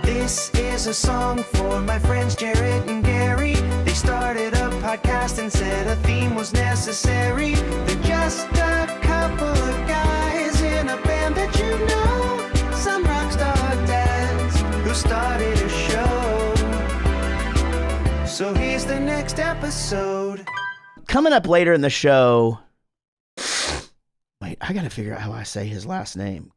This is a song for my friends Jaret and Gary. They started a podcast and said a theme was necessary. They're just a couple of guys in a band that you know. Some rock star dads who started a show. So here's the next episode. Coming up later in the show. Wait, I gotta figure out how I say his last name.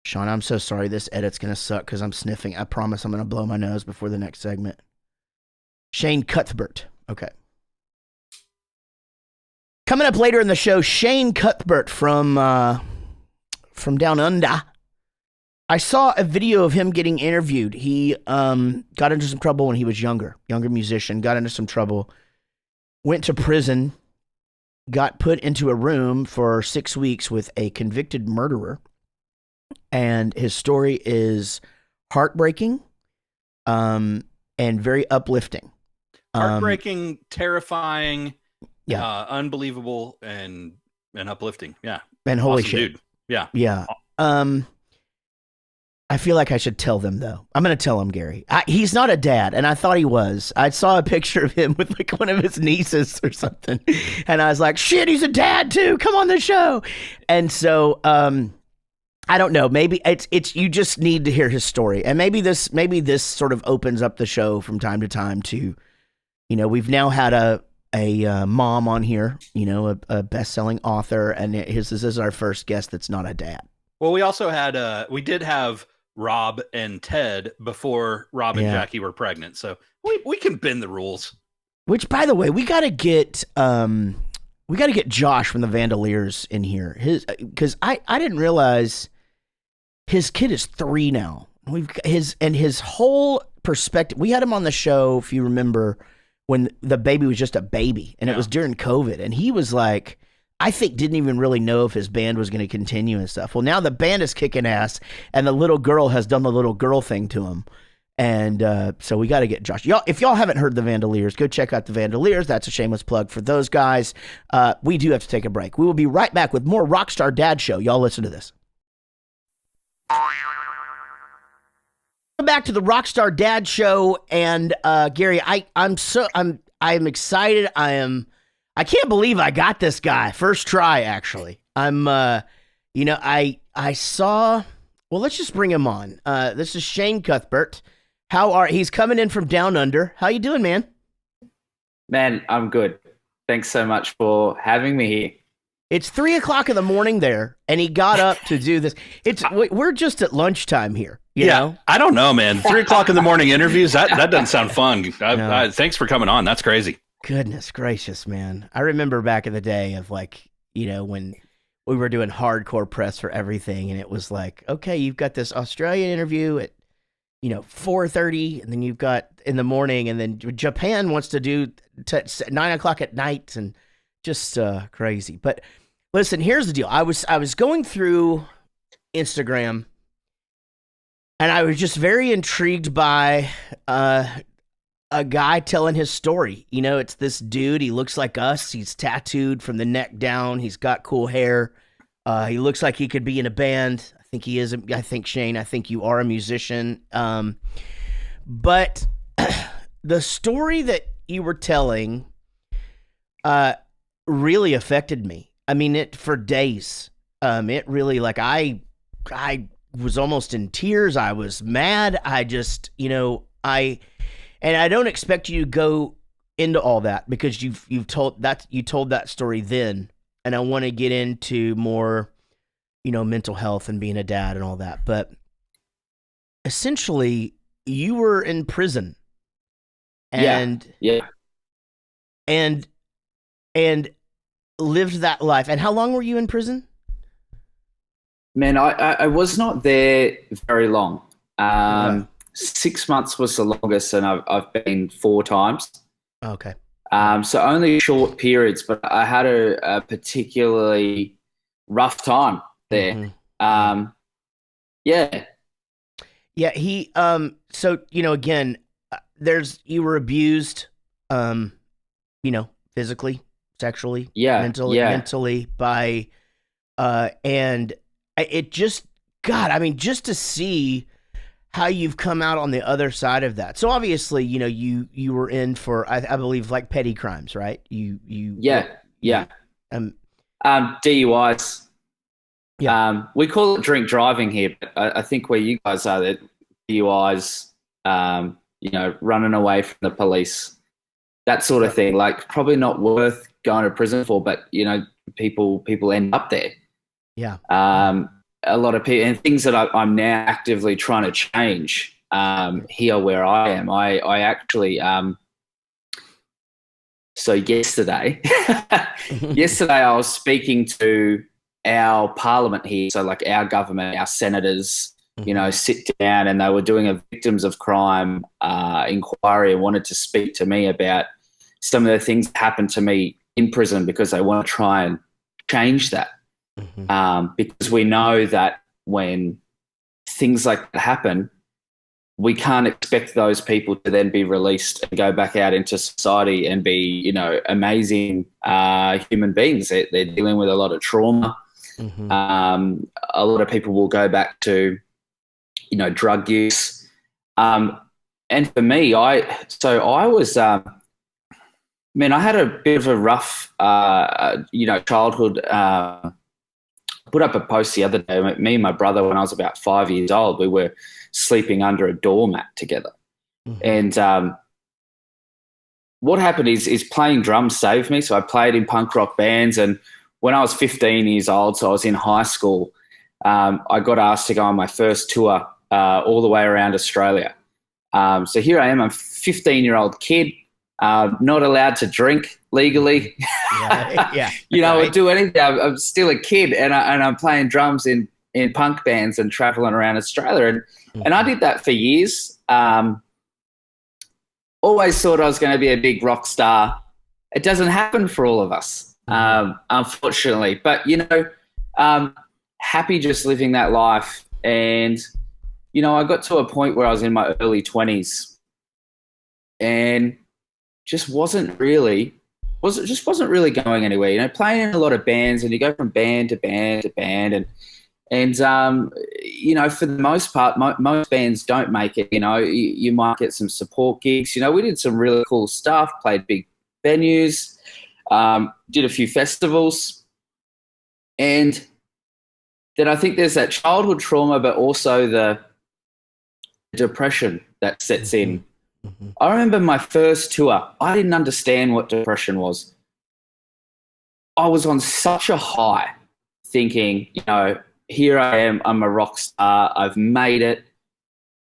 Sean, I'm so sorry. This edit's going to suck because I'm sniffing. I promise I'm going to blow my nose before the next segment. Shane Cuthbert. Okay. Coming up later in the show, Shane Cuthbert from Down Under. I saw a video of him getting interviewed. He got into some trouble when he was younger musician, got into some trouble, went to prison, got put into a room for 6 weeks with a convicted murderer. And his story is heartbreaking and very uplifting. Heartbreaking, terrifying, yeah, unbelievable, and uplifting. Yeah. And holy awesome shit. Dude. Yeah. Yeah. I feel like I should tell them, though. I'm going to tell him, Gary. He's not a dad, and I thought he was. I saw a picture of him with like one of his nieces or something, and I was like, shit, he's a dad, too. Come on the show. And so... I don't know. Maybe it's you just need to hear his story, and maybe this sort of opens up the show from time to time to, we've now had a mom on here, a best-selling author, and this is our first guest that's not a dad. Well, we also had we did have Rob and Ted before Rob and Jackie were pregnant, so we can bend the rules. Which, by the way, we got to get Josh from the Vandaliers in here. Because I didn't realize. His kid is 3 now. His whole perspective. We had him on the show, if you remember, when the baby was just a baby, and it was during COVID, and he was like, I think didn't even really know if his band was going to continue and stuff. Well, now the band is kicking ass, and the little girl has done the little girl thing to him, and so we got to get Josh. If y'all haven't heard the Vandaliers, go check out the Vandaliers. That's a shameless plug for those guys. We do have to take a break. We will be right back with more Rockstar Dad Show. Y'all listen to this. Back to the Rockstar Dad Show, and Gary, I'm excited. I can't believe I got this guy first try. Actually, I saw. Well, let's just bring him on. This is Shane Cuthbert. He's coming in from Down Under. How you doing, man? Man, I'm good. Thanks so much for having me here. It's 3:00 in the morning there, and he got up to do this. We're just at lunchtime here. You know? I don't know, man. 3:00 in the morning interviews. That doesn't sound fun. No. Thanks for coming on. That's crazy. Goodness gracious, man. I remember back in the day of when we were doing hardcore press for everything, and it was like, okay, you've got this Australian interview at 4:30, and then you've got in the morning, and then Japan wants to do 9:00 at night, and just crazy. But listen, here's the deal. I was going through Instagram, and I was just very intrigued by a guy telling his story. It's this dude. He looks like us. He's tattooed from the neck down. He's got cool hair. He looks like he could be in a band. I think he is. I think, Shane, I think you are a musician. But the story that you were telling really affected me. I mean, it for days. It really, I was almost in tears. I was mad. I just, and I don't expect you to go into all that because you told that story then, and I want to get into more, mental health and being a dad and all that. But essentially, you were in prison, and and lived that life. And how long were you in prison? Man, I was not there very long. 6 months was the longest, and I've been 4 times. Okay. So only short periods, but I had a particularly rough time there. Mm-hmm. Yeah. Yeah, he so again, you were abused physically, sexually, mentally by and it just God, I mean, just to see how you've come out on the other side of that. So obviously, you know, you were in for, I believe, like petty crimes, right? Yeah. DUIs. Yeah. We call it drink driving here, but I think where you guys are, that DUIs, you know, running away from the police, that sort of thing. Like, probably not worth going to prison for, but you know, people end up there. Yeah. A lot of people, and things that I'm now actively trying to change here where I am. I actually, so yesterday I was speaking to our parliament here, so like our government, our senators, you know, sit down, and they were doing a victims of crime inquiry and wanted to speak to me about some of the things that happened to me in prison, because they want to try and change that. Because we know that when things like that happen, we can't expect those people to then be released and go back out into society and be, you know, amazing human beings. They're dealing with a lot of trauma. A lot of people will go back to, you know, drug use. And for me, I was, man, I had a bit of a rough, you know, childhood. Put up a post the other day. Me and my brother, when I was about 5 years old, we were sleeping under a doormat together. And what happened is playing drums saved me. So I played in punk rock bands, and when I was 15 years old, so I was in high school, I got asked to go on my first tour all the way around Australia. So here I am, I'm a 15-year-old kid, not allowed to drink legally. Yeah. You know, I do anything. I'm still a kid, and I'm playing drums in punk bands and traveling around Australia. And I did that for years. Always thought I was going to be a big rock star. It doesn't happen for all of us, unfortunately. But, you know, happy just living that life. And, you know, I got to a point where I was in my early 20s and just wasn't really going anywhere. You know, playing in a lot of bands, and you go from band to band to band, and you know, for the most part, most bands don't make it. You know, you might get some support gigs. You know, we did some really cool stuff, played big venues, did a few festivals, and then I think there's that childhood trauma, but also the depression that sets in. I remember my first tour, I didn't understand what depression was. I was on such a high thinking, you know, here I am, I'm a rock star, I've made it,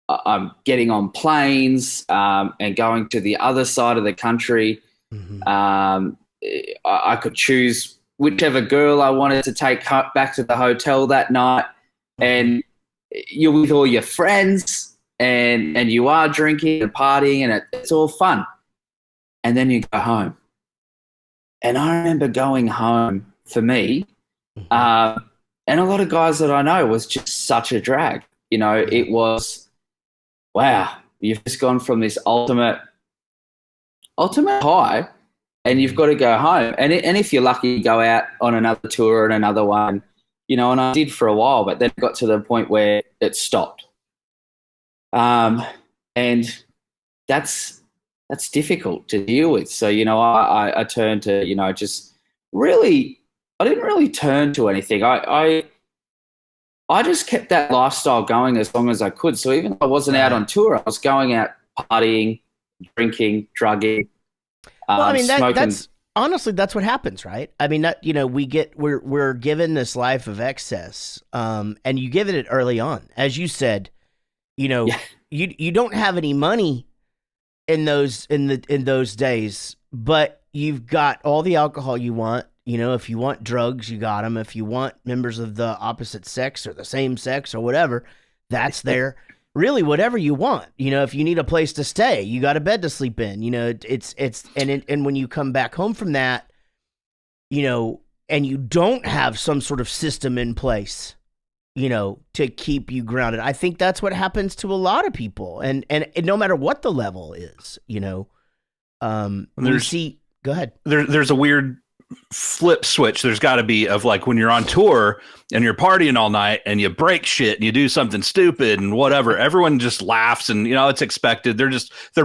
I'm getting on planes and going to the other side of the country. I could choose whichever girl I wanted to take back to the hotel that night, and you're with all your friends, and you are drinking and partying, and it's all fun. And then you go home. And I remember going home, for me, and a lot of guys that I know, was just such a drag. You know, it was, wow, you've just gone from this ultimate high, and you've got to go home. And if you're lucky, you go out on another tour and another one, you know, and I did for a while, but then it got to the point where it stopped. And that's difficult to deal with. So, you know, I turned to, you know, just really, I didn't really turn to anything. I just kept that lifestyle going as long as I could. So even though I wasn't out on tour, I was going out partying, drinking, drugging. Well, I mean, smoking. that's honestly, that's what happens, right? I mean, that, you know, we're given this life of excess, and you give it early on, as you said. You know, you don't have any money in those days, but you've got all the alcohol you want. You know, if you want drugs, you got them. If you want members of the opposite sex or the same sex or whatever, that's there. Really, whatever you want. You know, if you need a place to stay, you got a bed to sleep in. You know, and when you come back home from that, you know, and you don't have some sort of system in place, you know, to keep you grounded. I think that's what happens to a lot of people, and no matter what the level is, you know. Go ahead. There's a weird flip switch there's got to be of like when you're on tour and you're partying all night and you break shit and you do something stupid and whatever, everyone just laughs and it's expected. They're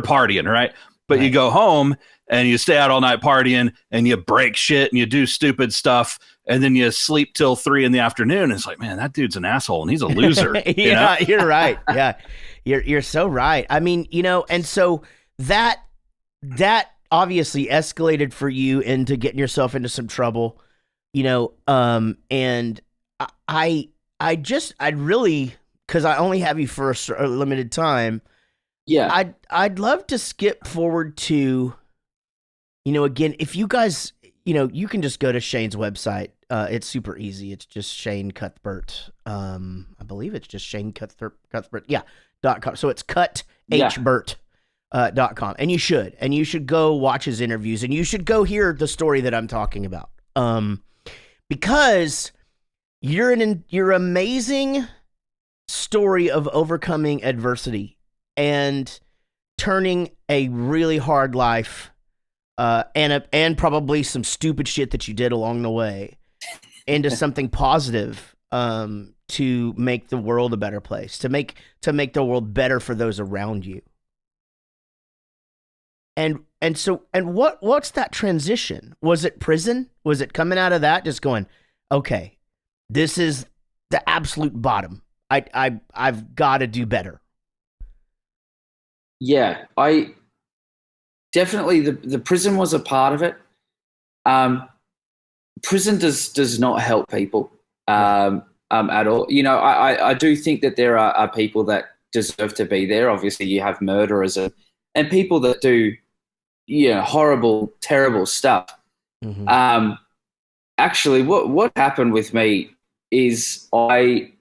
partying, right? But you go home and you stay out all night partying and you break shit and you do stupid stuff and then you sleep till 3 PM. And it's like, man, that dude's an asshole and he's a loser. You're right. Yeah, you're so right. I mean, and so that obviously escalated for you into getting yourself into some trouble, and I'd really, because I only have you for a limited time. Yeah. I'd love to skip forward to, again, if you guys, you can just go to Shane's website. It's super easy. It's just Shane Cuthbert. I believe it's just Shane Cuthbert. Yeah. .com. So it's cuthbert. .com. And you should go watch his interviews and you should go hear the story that I'm talking about. Because your amazing story of overcoming adversity and turning a really hard life, and probably some stupid shit that you did along the way into something positive, to make the world a better place, to make the world better for those around you. And what's that transition? Was it prison? Was it coming out of that just going, okay, this is the absolute bottom. I've got to do better. Yeah, I definitely the prison was a part of it. Prison does not help people at all. I do think that there are people that deserve to be there. Obviously, you have murderers and people that do horrible, terrible stuff. Mm-hmm. Actually, what happened with me is I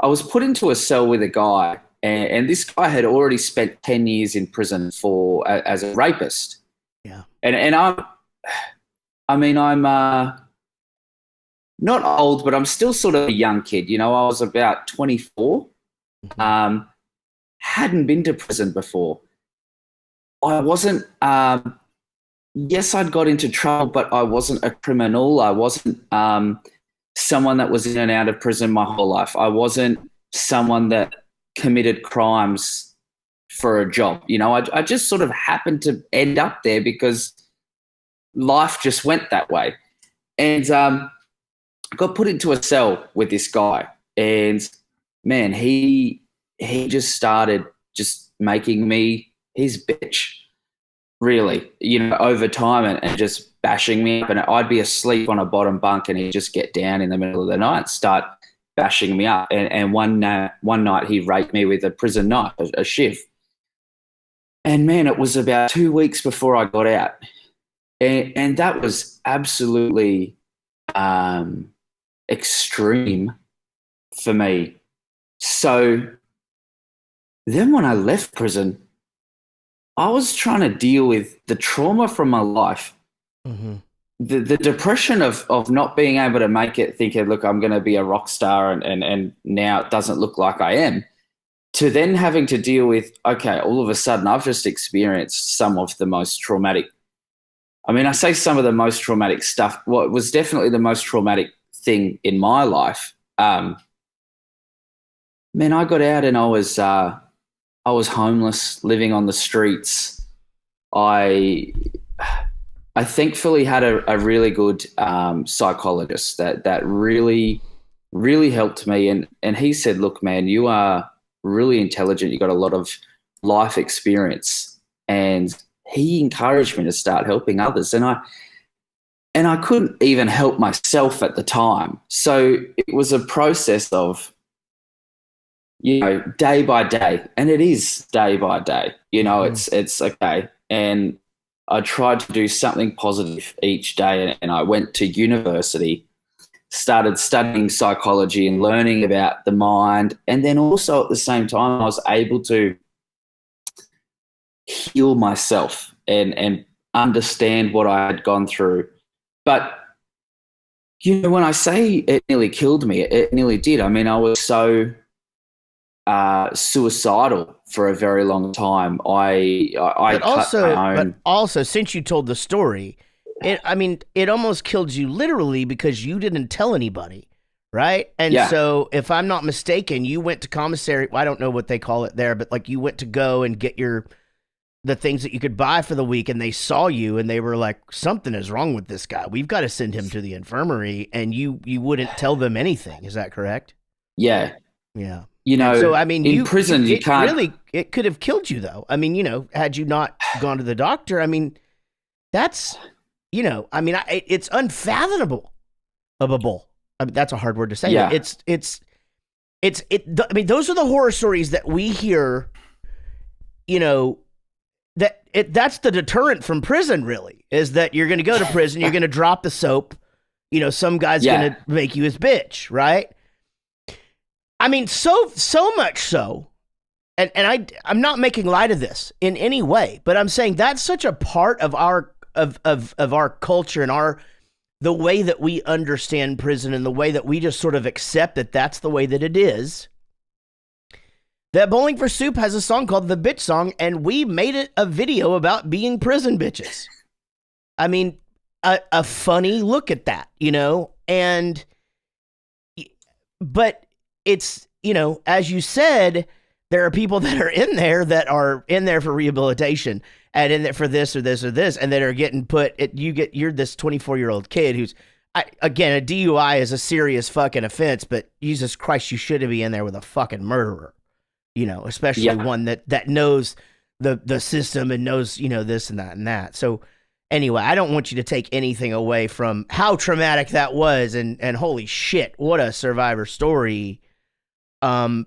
was put into a cell with a guy, and this guy had already spent 10 years in prison as a rapist. Yeah, and I'm not old, but I'm still sort of a young kid. I was about 24. Mm-hmm. Hadn't been to prison before. I wasn't, yes, I'd got into trouble, but I wasn't a criminal. I wasn't someone that was in and out of prison my whole life. I wasn't someone that committed crimes for a job. I just sort of happened to end up there because life just went that way. And got put into a cell with this guy. And, man, he just started just making me his bitch, really, over time and just bashing me up. And I'd be asleep on a bottom bunk and he'd just get down in the middle of the night and start bashing me up. And one night he raped me with a prison knife, a shiv. And, man, it was about 2 weeks before I got out. And that was absolutely extreme for me. So then when I left prison, I was trying to deal with the trauma from my life, mm-hmm. the depression of not being able to make it, thinking, look, I'm going to be a rock star and now it doesn't look like I am, to then having to deal with, okay, all of a sudden I've just experienced some of the most traumatic, I say some of the most traumatic stuff. Well, it was definitely the most traumatic thing in my life. Man, I got out and I was homeless, living on the streets. I thankfully had a really good psychologist that really, really helped me. And he said, look, man, you are really intelligent. You got a lot of life experience. And he encouraged me to start helping others. And I couldn't even help myself at the time. So it was a process of, day by day, and it is day by day, it's okay. And I tried to do something positive each day. And I went to university, started studying psychology and learning about the mind. And then also at the same time, I was able to heal myself and understand what I had gone through. But, when I say it nearly killed me, it nearly did. I was so suicidal for a very long time. I cut my own. But also, since you told the story, it almost killed you literally because you didn't tell anybody, right? And Yeah. so, if I'm not mistaken, you went to commissary. I don't know what they call it there, but like you went to go and get the things that you could buy for the week, and they saw you, and they were like, "Something is wrong with this guy. We've got to send him to the infirmary." And you wouldn't tell them anything. Is that correct? Yeah. Yeah. You know, So I mean, in prison, you can't really. It could have killed you, though. I mean, had you not gone to the doctor, I mean, that's, I mean, it's unfathomable. I mean, that's a hard word to say. Yeah. I mean, those are the horror stories that we hear. That's the deterrent from prison. Really, is that you're going to go to prison, you're going to drop the soap. Some guy's going to make you his bitch, right? I mean, so much so, and I'm not making light of this in any way, but I'm saying that's such a part of our of our culture and the way that we understand prison and the way that we just sort of accept that that's the way that it is. That Bowling for Soup has a song called The Bitch Song, and we made it a video about being prison bitches. I mean, a funny look at that, but it's, as you said, there are people that are in there for rehabilitation and in there for this or this or this, and that are getting you're this 24-year-old kid who's, again, a DUI is a serious fucking offense, but Jesus Christ, you shouldn't be in there with a fucking murderer, especially one that knows the system and knows, this and that and that. So anyway, I don't want you to take anything away from how traumatic that was, and holy shit, what a survivor story. So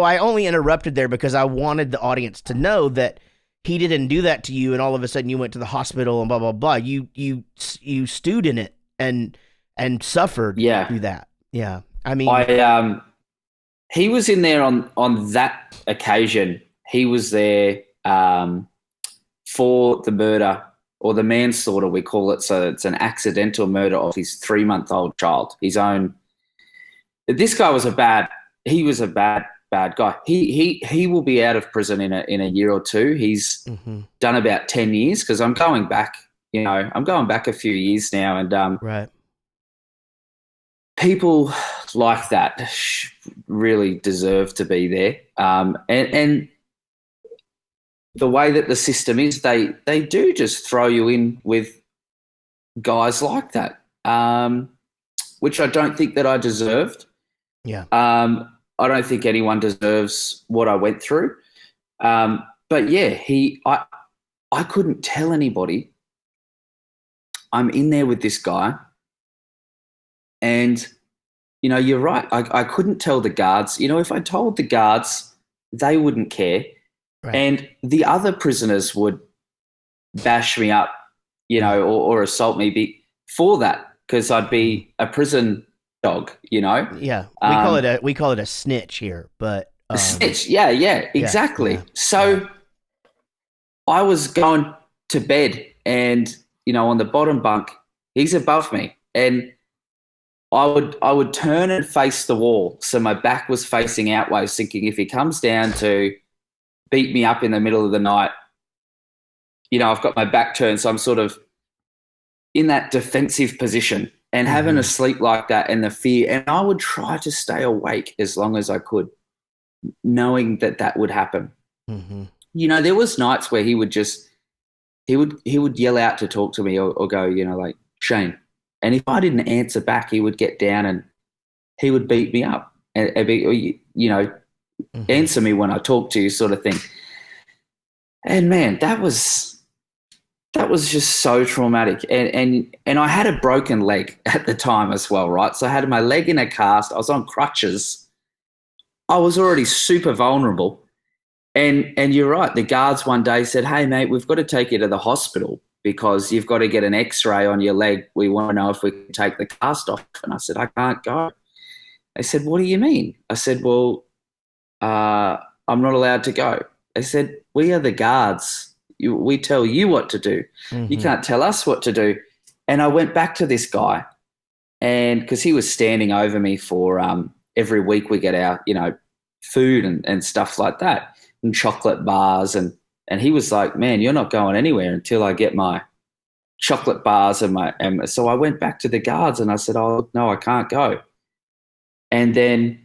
I only interrupted there because I wanted the audience to know that he didn't do that to you, and all of a sudden you went to the hospital and blah blah blah. You stewed in it and suffered through that. Yeah, I mean, he was in there on that occasion. He was there for the murder or the manslaughter, we call it. So it's an accidental murder of his 3-month-old child, his own. This guy was a bad guy. He will be out of prison in a year or two. He's done about 10 years because I'm going back. I'm going back a few years now, and right. People like that really deserve to be there. And the way that the system is, they do just throw you in with guys like that, which I don't think that I deserved. Yeah. I don't think anyone deserves what I went through. But yeah, I couldn't tell anybody. I'm in there with this guy, and you're right. I couldn't tell the guards. If I told the guards, they wouldn't care. Right. And the other prisoners would bash me up, or assault me for that, because I'd be a prison dog, Yeah, we call it a snitch here, but a snitch. Yeah, exactly. Yeah. So I was going to bed, and on the bottom bunk, he's above me, and I would turn and face the wall, so my back was facing outwards, thinking if he comes down to beat me up in the middle of the night, I've got my back turned, so I'm sort of in that defensive position. And having a sleep like that and the fear, and I would try to stay awake as long as I could, knowing that would happen. Mm-hmm. There was nights where he would yell out to talk to me or go, like, Shane. And if I didn't answer back, he would get down and he would beat me up and be, answer me when I talk to you, sort of thing. And man, that was just so traumatic. And I had a broken leg at the time as well, right? So I had my leg in a cast. I was on crutches. I was already super vulnerable. And you're right. The guards one day said, "Hey, mate, we've got to take you to the hospital because you've got to get an X-ray on your leg. We want to know if we can take the cast off." And I said, "I can't go." They said, "What do you mean?" I said, "Well, I'm not allowed to go." They said, "We are the guards. We tell you what to do. You can't tell us what to do." And I went back to this guy, and because he was standing over me for every week we get our, food and stuff like that, and chocolate bars, and he was like, "Man, you're not going anywhere until I get my chocolate bars and so I went back to the guards and I said, oh, no, I can't go. And then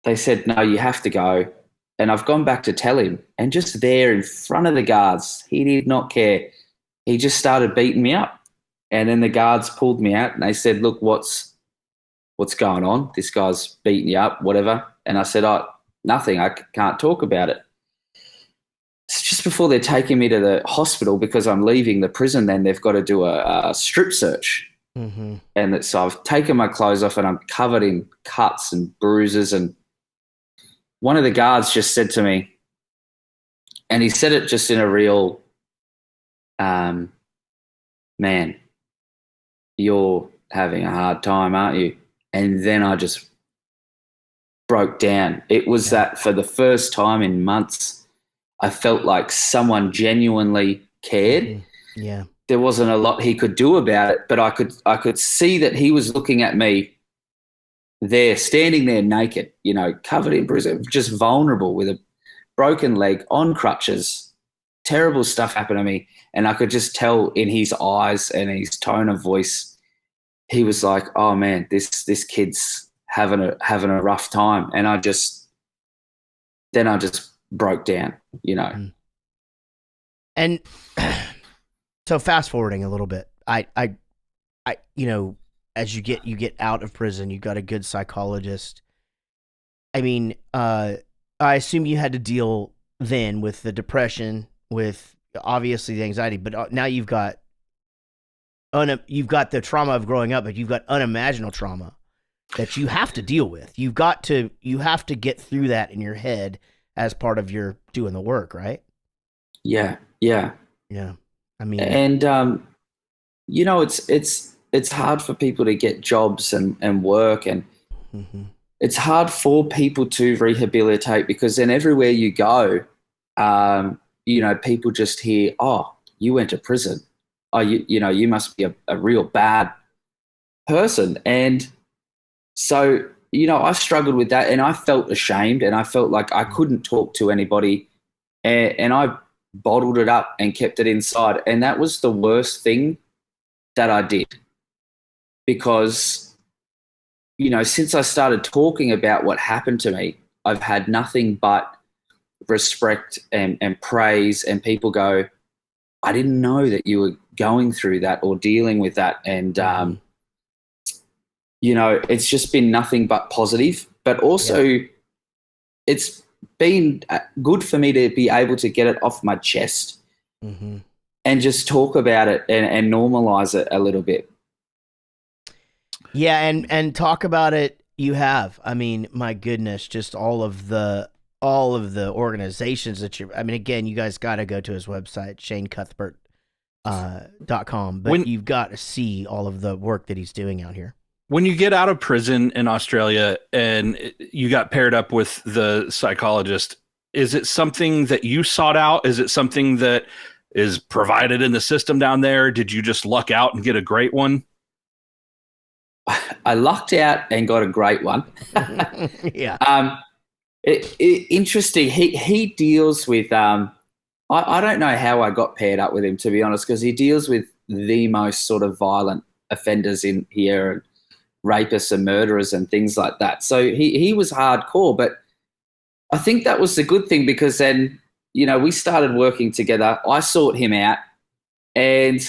they said, no, you have to go. And I've gone back to tell him. And just there in front of the guards, he did not care. He just started beating me up. And then the guards pulled me out and they said, look, what's going on? This guy's beating you up, whatever. And I said, oh, nothing. I can't talk about it. It's just before they're taking me to the hospital because I'm leaving the prison, then they've got to do a strip search. Mm-hmm. And so I've taken my clothes off and I'm covered in cuts and bruises. And one of the guards just said to me, and he said it just in a real, man, you're having a hard time, aren't you? And then I just broke down. It was that for the first time in months, I felt like someone genuinely cared. Mm-hmm. Yeah. There wasn't a lot he could do about it, but I could see that he was looking at me there, standing there naked, you know, covered in bruises, just vulnerable with a broken leg, on crutches, terrible stuff happened to me. And I could just tell in his eyes and his tone of voice, he was like, oh man, this kid's having a rough time. And I just broke down, you know. And so fast forwarding a little bit, I you know, as you get out of prison, you got a good psychologist. I mean, I assume you had to deal then with the depression, with obviously the anxiety, but now you've got the trauma of growing up, but you've got unimaginable trauma that you have to deal with. You have to get through that in your head as part of your doing the work, right? Yeah. I mean, and you know, it's hard for people to get jobs and work, and mm-hmm. it's hard for people to rehabilitate because then everywhere you go, you know, people just hear, oh, you went to prison. Oh, you know, you must be a real bad person. And so, you know, I struggled with that and I felt ashamed and I felt like I couldn't talk to anybody, and I bottled it up and kept it inside. And that was the worst thing that I did because, you know, since I started talking about what happened to me, I've had nothing but respect and praise, and people go, I didn't know that you were going through that or dealing with that. And, you know, it's just been nothing but positive, but also it's been good for me to be able to get it off my chest and just talk about it and normalize it a little bit. Yeah. And talk about it. You have, I mean, my goodness, just all of the organizations that I mean, again, you guys got to go to his website, shanecuthbert.com, but you've got to see all of the work that he's doing out here. When you get out of prison in Australia and you got paired up with the psychologist, is it something that you sought out? Is it something that is provided in the system down there? Did you just luck out and get a great one? I lucked out and got a great one. Yeah. Interesting. He deals with, I don't know how I got paired up with him, to be honest, because he deals with the most sort of violent offenders in here, and rapists and murderers and things like that. So he was hardcore, but I think that was the good thing because then, you know, we started working together. I sought him out, and,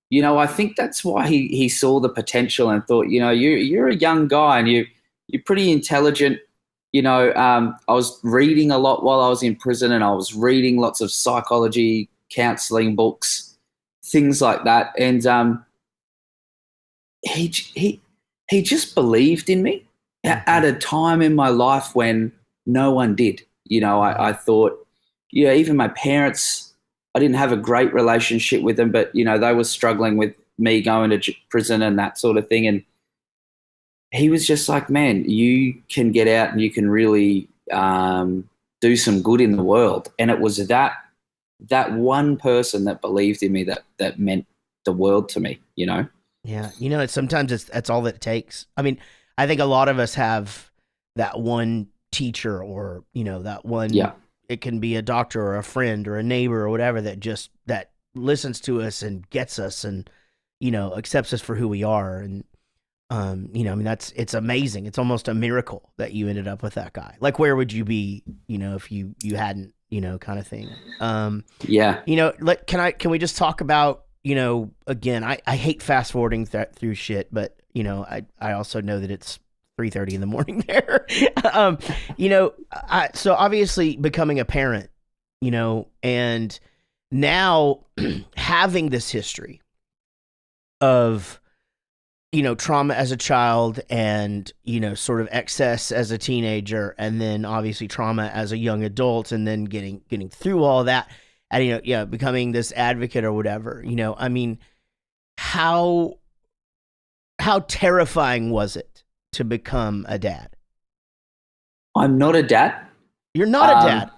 you know, I think that's why he saw the potential and thought, you know, you're a young guy and you're pretty intelligent. You know, I was reading a lot while I was in prison, and I was reading lots of psychology, counseling books, things like that. And he just believed in me at a time in my life when no one did. You know, I thought, yeah, even my parents, I didn't have a great relationship with them, but, you know, they were struggling with me going to prison and that sort of thing. And he was just like, man, you can get out and you can really do some good in the world. And it was that one person that believed in me that meant the world to me, you know? Yeah. You know, sometimes that's all that it takes. I mean, I think a lot of us have that one teacher or, you know, that one, it can be a doctor or a friend or a neighbor or whatever that listens to us and gets us and, accepts us for who we are. And, it's amazing. It's almost a miracle that you ended up with that guy. Like, where would you be, if you hadn't, kind of thing. Yeah. Can we just talk about, again, I hate fast forwarding through shit, but, I also know that it's 3:30 in the morning there. So obviously becoming a parent, and now having this history of, trauma as a child and, sort of excess as a teenager, and then obviously trauma as a young adult, and then getting through all that and, becoming this advocate or whatever, how terrifying was it to become a dad? I'm not a dad. You're not a dad.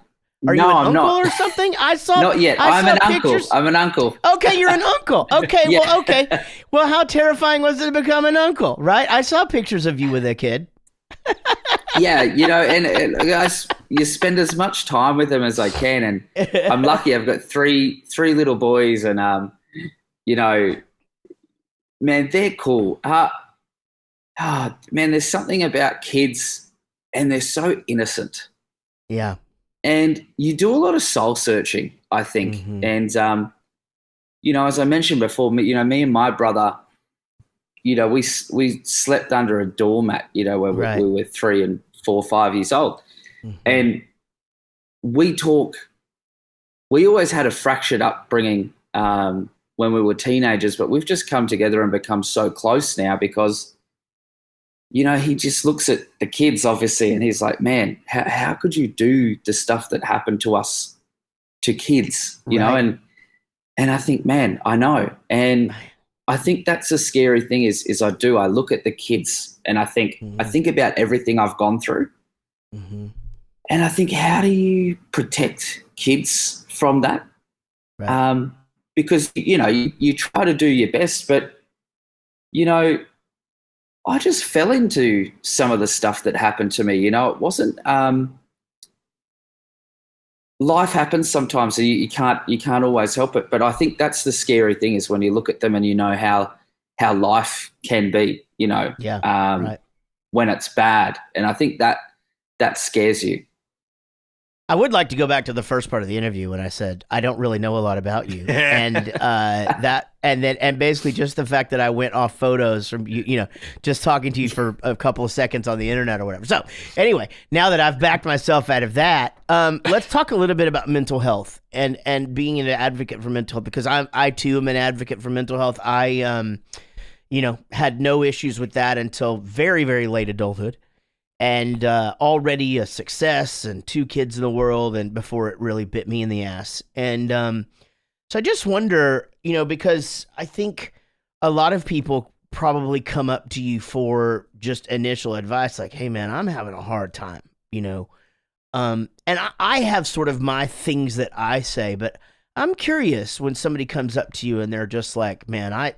Are you an I'm uncle not. or something? I saw. Not yet. I'm an uncle. I'm an uncle. Okay, you're an uncle. Okay, Yeah. well, okay. Well, how terrifying was it to become an uncle, right? I saw pictures of you with a kid. Yeah, and guys, you spend as much time with them as I can, and I'm lucky. I've got three little boys, and man, they're cool. Man, there's something about kids, and they're so innocent. Yeah. And you do a lot of soul searching, I think. Mm-hmm. And, as I mentioned before, me and my brother, we slept under a doormat, when Right. we were 3 and 4, 5 years old. Mm-hmm. And we always had a fractured upbringing when we were teenagers, but we've just come together and become so close now because, he just looks at the kids, obviously, and he's like, man, how could you do the stuff that happened to us, to kids, Right. And I think, man, I know. And I think that's the scary thing is I look at the kids and I think about everything I've gone through. Mm-hmm. And I think, how do you protect kids from that? Right. Because, you try to do your best, but, I just fell into some of the stuff that happened to me. It wasn't. Life happens sometimes, so you can't always help it. But I think that's the scary thing is when you look at them and you know how life can be. Yeah. Right. When it's bad, and I think that scares you. I would like to go back to the first part of the interview when I said I don't really know a lot about you, and and basically just the fact that I went off photos from you, just talking to you for a couple of seconds on the internet or whatever. So anyway, now that I've backed myself out of that, let's talk a little bit about mental health and being an advocate for mental health, because I too am an advocate for mental health. I had no issues with that until very, very late adulthood. And already a success and 2 kids in the world, and before it really bit me in the ass. And so I just wonder, because I think a lot of people probably come up to you for just initial advice, like, hey, man, I'm having a hard time, and I have sort of my things that I say, but I'm curious when somebody comes up to you and they're just like, man, I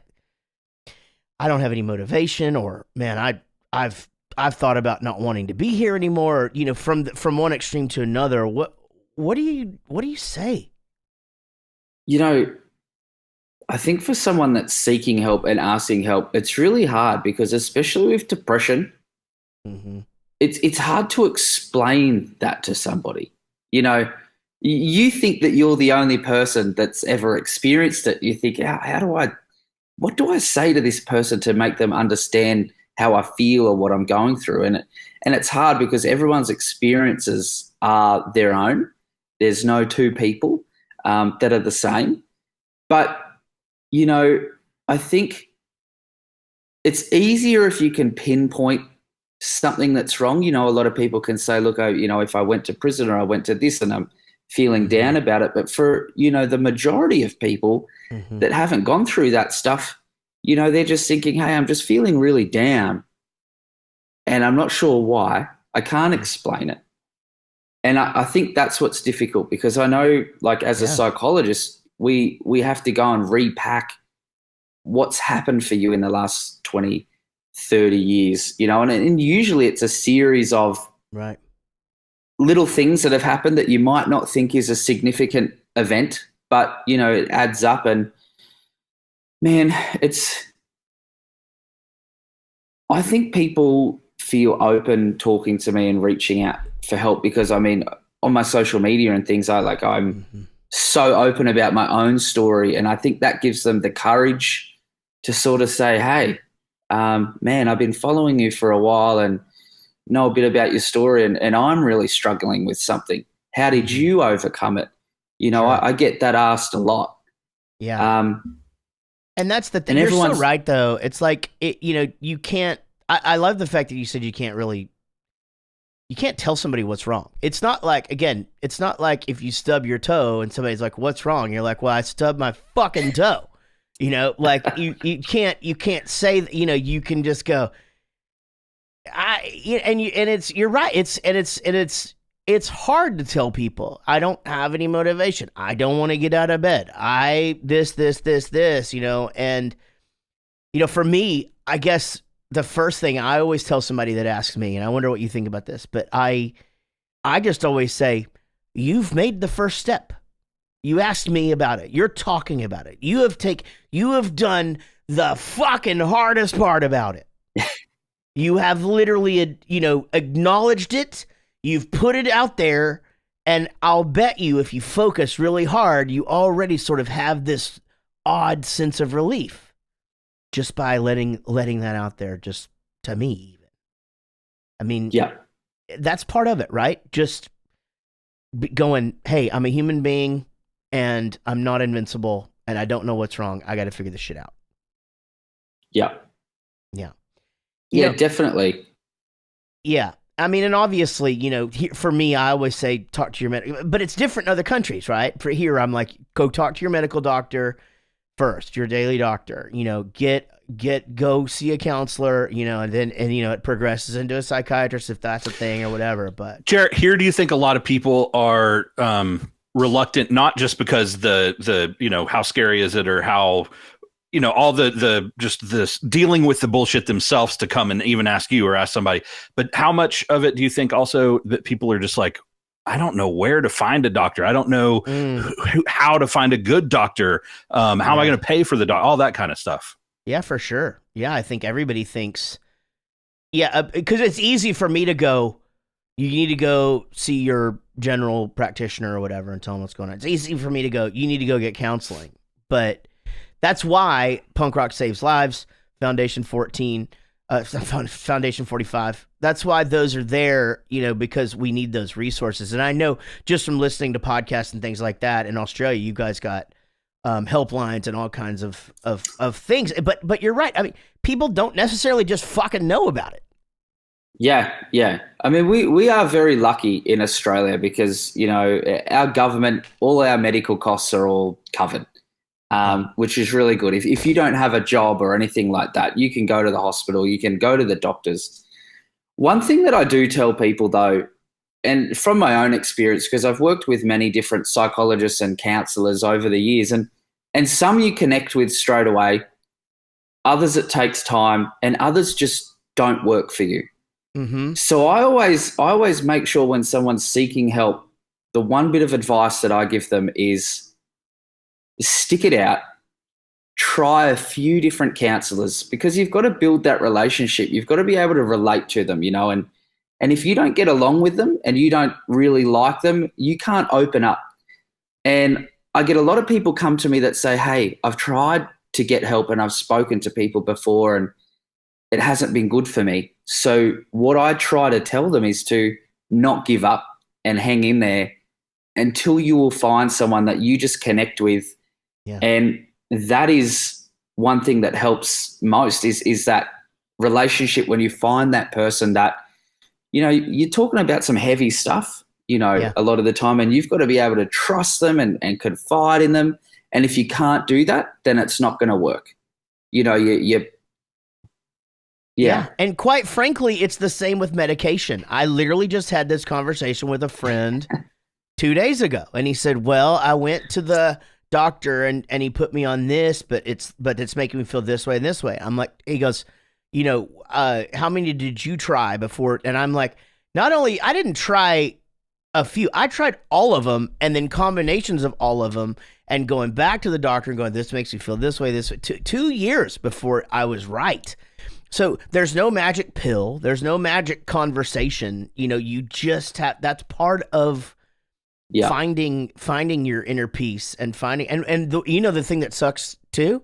don't have any motivation, or, man, I've thought about not wanting to be here anymore. From one extreme to another. What do you say? I think for someone that's seeking help and asking help, it's really hard because, especially with depression, Mm-hmm. it's hard to explain that to somebody. You think that you're the only person that's ever experienced it. You think, what do I say to this person to make them understand how I feel or what I'm going through? And it's hard because everyone's experiences are their own. There's no 2 people that are the same. But, I think it's easier if you can pinpoint something that's wrong. A lot of people can say, look, if I went to prison or I went to this and I'm feeling down about it. But for, the majority of people Mm-hmm. that haven't gone through that stuff, they're just thinking, hey, I'm just feeling really down and I'm not sure why. I can't explain it. And I think that's what's difficult, because I know, like, as a psychologist, we have to go and repack what's happened for you in the last 20, 30 years, and usually it's a series of Right. little things that have happened that you might not think is a significant event, but you know, it adds up. And man, I think people feel open talking to me and reaching out for help because, I mean, on my social media and things, I'm so open about my own story. And I think that gives them the courage to sort of say, hey, man, I've been following you for a while and know a bit about your story, and I'm really struggling with something. How did you overcome it? You know, Sure. I get that asked a lot. Yeah. And that's the thing. and You're so everyone's- right, though. It's like, you know, you can't, I love the fact that you said you can't tell somebody what's wrong. It's not like, again, it's not like if you stub your toe and somebody's like, what's wrong? You're like, well, I stubbed my fucking toe. You know, like you can't say, you know, you can just go, you're right. It's hard to tell people I don't have any motivation. I don't want to get out of bed. This, you know, and, you know, for me, I guess the first thing I always tell somebody that asks me, and I wonder what you think about this, but I just always say, you've made the first step. You asked me about it. You're talking about it. You have done the fucking hardest part about it. You have literally, you know, acknowledged it. You've put it out there, and I'll bet you if you focus really hard, you already sort of have this odd sense of relief just by letting that out there, just to me even. I mean, yeah, that's part of it, right? Just going, hey, I'm a human being and I'm not invincible and I don't know what's wrong. I got to figure this shit out. yeah, Yeah. yeah, You know, definitely. yeah. I mean, and obviously, you know, for me, I always say talk to your medical, but it's different in other countries, right? For here, I'm like, go talk to your medical doctor first, your daily doctor, you know, go see a counselor, you know, and you know, it progresses into a psychiatrist if that's a thing or whatever. But Jaret, here, do you think a lot of people are reluctant, not just because the you know, how scary is it or how, you know, all the just this dealing with the bullshit themselves to come and even ask you or ask somebody, but how much of it do you think also that people are just like, I don't know where to find a doctor. I don't know how to find a good doctor. How am I going to pay for the doctor? All that kind of stuff. yeah, for sure. Yeah, I think everybody thinks, yeah, because it's easy for me to go, you need to go see your general practitioner or whatever and tell them what's going on. It's easy for me to go, you need to go get counseling. But that's why Punk Rock Saves Lives, Foundation 14, Foundation 45. That's why those are there, you know, because we need those resources. And I know just from listening to podcasts and things like that in Australia, you guys got helplines and all kinds of things. But you're right. I mean, people don't necessarily just fucking know about it. Yeah, yeah. I mean, we are very lucky in Australia because, you know, our government, all our medical costs are all covered, which is really good. If you don't have a job or anything like that, you can go to the hospital, you can go to the doctors. One thing that I do tell people, though, and from my own experience, because I've worked with many different psychologists and counselors over the years, and some you connect with straight away, others it takes time, and others just don't work for you. Mm-hmm. So I always make sure when someone's seeking help, the one bit of advice that I give them is stick it out, try a few different counselors, because you've got to build that relationship. You've got to be able to relate to them, you know, and if you don't get along with them and you don't really like them, you can't open up. And I get a lot of people come to me that say, hey, I've tried to get help and I've spoken to people before and it hasn't been good for me. So what I try to tell them is to not give up and hang in there until you will find someone that you just connect with. Yeah. And that is one thing that helps most is that relationship when you find that person that, you know, you're talking about some heavy stuff, you know, a lot of the time, and you've got to be able to trust them and confide in them. And if you can't do that, then it's not going to work. You know, Yeah. And quite frankly, it's the same with medication. I literally just had this conversation with a friend 2 days ago, and he said, well, I went to the doctor and he put me on this, but it's making me feel this way and this way. I'm like, he goes, you know, how many did you try before? And I'm like, not only, I didn't try a few, I tried all of them and then combinations of all of them. and going back to the doctor and going, this makes me feel this way, this way. 2 years before I was right. So there's no magic pill. There's no magic conversation. You just have, that's part of finding your inner peace and finding, and the thing that sucks too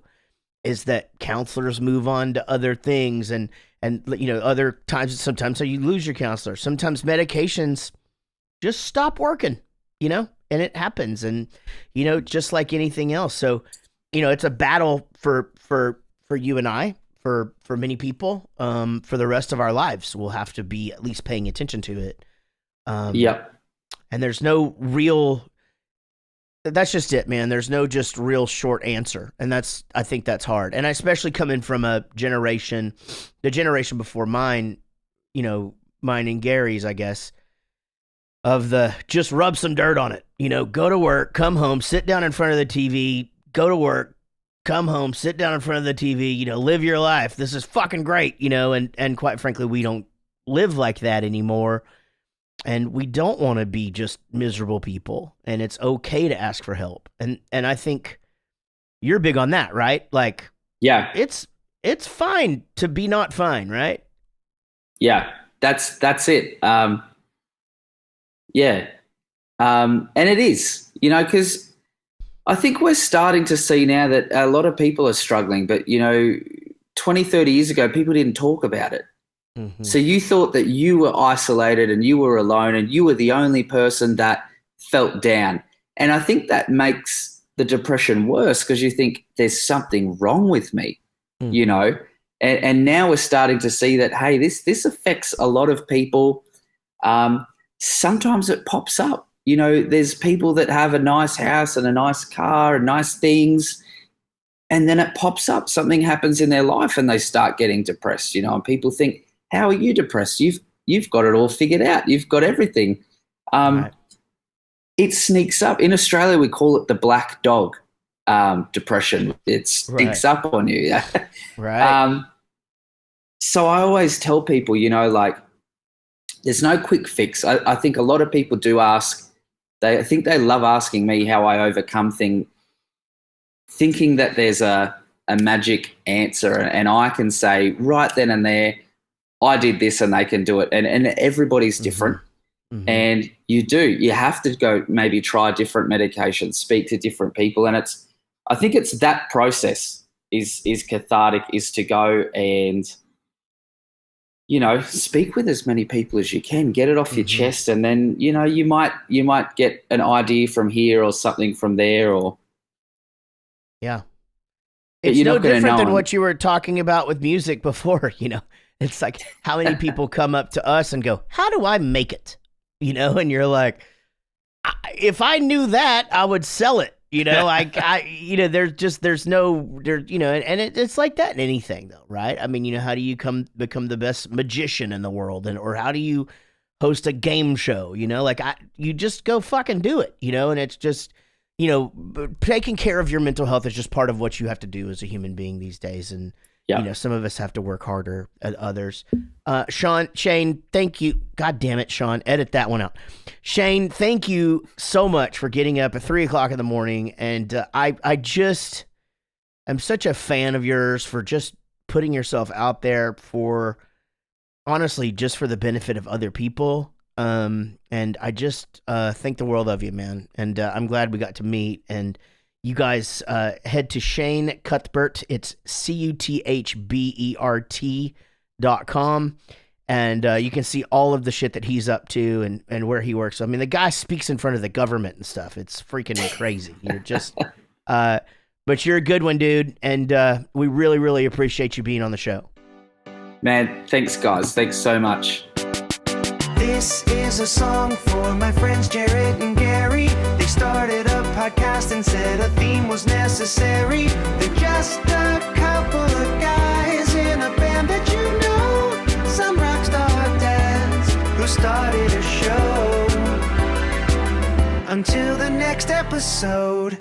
is that counselors move on to other things and other times, sometimes you lose your counselor. Sometimes medications just stop working, and it happens. And, just like anything else. So, it's a battle for you and I, for many people, for the rest of our lives. We'll have to be at least paying attention to it. And there's no real, that's just it, man. There's no just real short answer. And I think that's hard. And especially coming from the generation before mine, mine and Gary's, I guess, of the just rub some dirt on it, go to work, come home, sit down in front of the TV, go to work, come home, sit down in front of the TV, live your life. This is fucking great, and quite frankly, we don't live like that anymore. And we don't want to be just miserable people, and it's okay to ask for help. And I think you're big on that, right? Like, yeah, it's fine to be not fine, right? Yeah, that's it. And it is, because I think we're starting to see now that a lot of people are struggling, but 20, 30 years ago, people didn't talk about it. Mm-hmm. So you thought that you were isolated and you were alone and you were the only person that felt down. And I think that makes the depression worse because you think there's something wrong with me, and now we're starting to see that, hey, this affects a lot of people. Sometimes it pops up, there's people that have a nice house and a nice car and nice things, and then it pops up, something happens in their life and they start getting depressed, and people think, how are you depressed? You've got it all figured out. You've got everything. Right. It sneaks up. In Australia, we call it the black dog depression. It sneaks up on you. Yeah. Right. So I always tell people, there's no quick fix. I think a lot of people do ask. I think they love asking me how I overcome things, thinking that there's a magic answer, and I can say right then and there, I did this and they can do it. And everybody's different. Mm-hmm. And you have to go maybe try different medications, speak to different people. And I think it's that process is cathartic, is to go and, speak with as many people as you can, get it off your chest. And then, you might get an idea from here or something from there yeah. It's no different than what you were talking about with music before, It's like how many people come up to us and go, how do I make it? And you're like, if I knew that, I would sell it. There's no, and it's like that in anything though, right? I mean, how do you become the best magician in the world, or how do you host a game show? You just go fucking do it, and it's just, taking care of your mental health is just part of what you have to do as a human being these days. And, some of us have to work harder than others. Shane, thank you. God damn it, Sean, edit that one out. Shane, thank you so much for getting up at 3:00 in the morning. And I just am such a fan of yours for just putting yourself out there for, honestly, just for the benefit of other people. And I just think the world of you, man. And I'm glad we got to meet. And you guys head to Shane Cuthbert. It's CUTHBERT.com. And you can see all of the shit that he's up to and where he works. I mean, the guy speaks in front of the government and stuff. It's freaking crazy. You're just, but you're a good one, dude. And we really, really appreciate you being on the show. Man, thanks, guys. Thanks so much. This is a song for my friends Jaret and Gary. They started a podcast and said a theme was necessary. They're just a couple of guys in a band that some rock star dads who started a show. Until the next episode.